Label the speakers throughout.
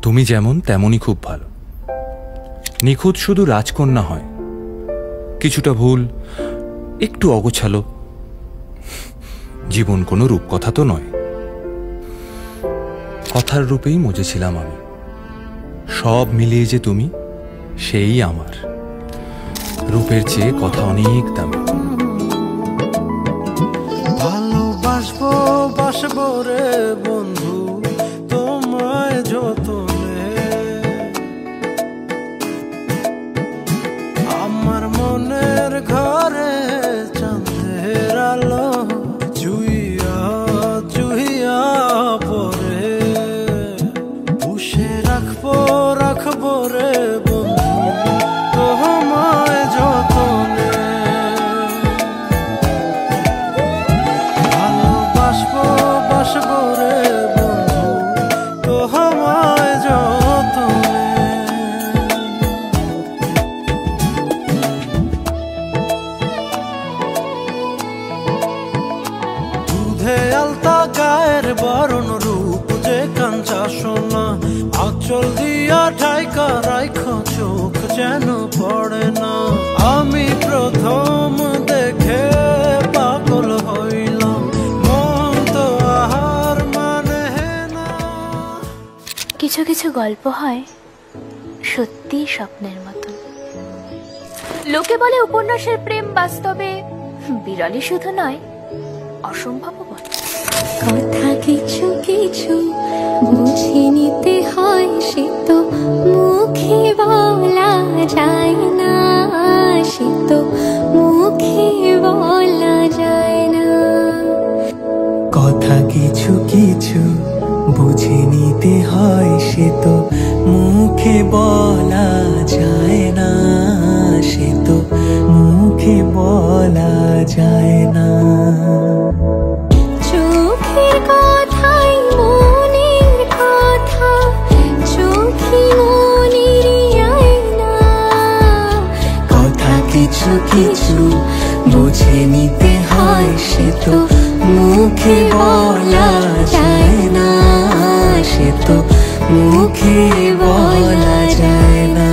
Speaker 1: তুমি যেমন তেমনই খুব ভালো। নিখুঁত শুধু রাজকন্যা হয়, কিছুটা ভুল, একটু অগোছালো। জীবন কোনো রূপকথা তো নয়। কথার রূপেই মজেছিলাম আমি। সব মিলিয়ে যে তুমি, সেই আমার। রূপের চেয়ে কথা অনেক দামি।
Speaker 2: ভালোবাসবো বাসবো রে বন্ধু তোমায় যতনে, আমার মনের ঘরে চাঁদের আলো জুইয়া জুইয়া পরে, পুষে রাখবো রাখবো রে বন্ধু তোমায় যতনে। ভালোবাসবো বাসবো রে বন্ধু তোমায় যতনে। দুধে আলতা গায়ের বরণ রূপ যে কাঞ্চা সোনা, আঁচল দিয়া ঠাইকা রাইখো চোখ যেন পড়ে না। আমি প্রথম দেখে পাগল হইলাম, মন তো আহার মানে না।
Speaker 3: কিছু কিছু গল্প হয় সত্যি স্বপ্নের মতো। লোকে বলে উপন্যাসের প্রেম বাস্তবে বিরলই শুধু নয়, অসম্ভব বলে।
Speaker 4: কথা কিছু কিছু বুঝে নিতে হয়, সে তো মুখে বলা যায় না, সে তো মুখে বলা যায় না।
Speaker 2: কথা কিছু কিছু বুঝে নিতে হয়, সে তো মুখে বলা যায় না, সে তো মুখে বলা যায় না।
Speaker 4: চোখের কথাই মনের কথা, চোখে মনের আয়না।
Speaker 2: কথা কিছু কিছু বুঝে নিতে হয়, সে তো মুখে বলা যায় না, সে তো মুখে বলা যায় না।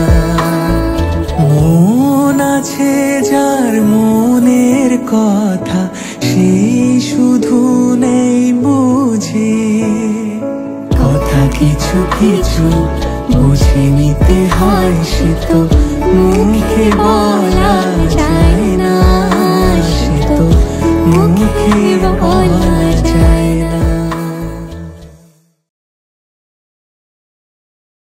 Speaker 2: মন আছে যার মনের কথা, সে শুধু নেই বুঝে। কথা কিছু কিছু বুঝে নিতে হয়, সে তো মুখে বলা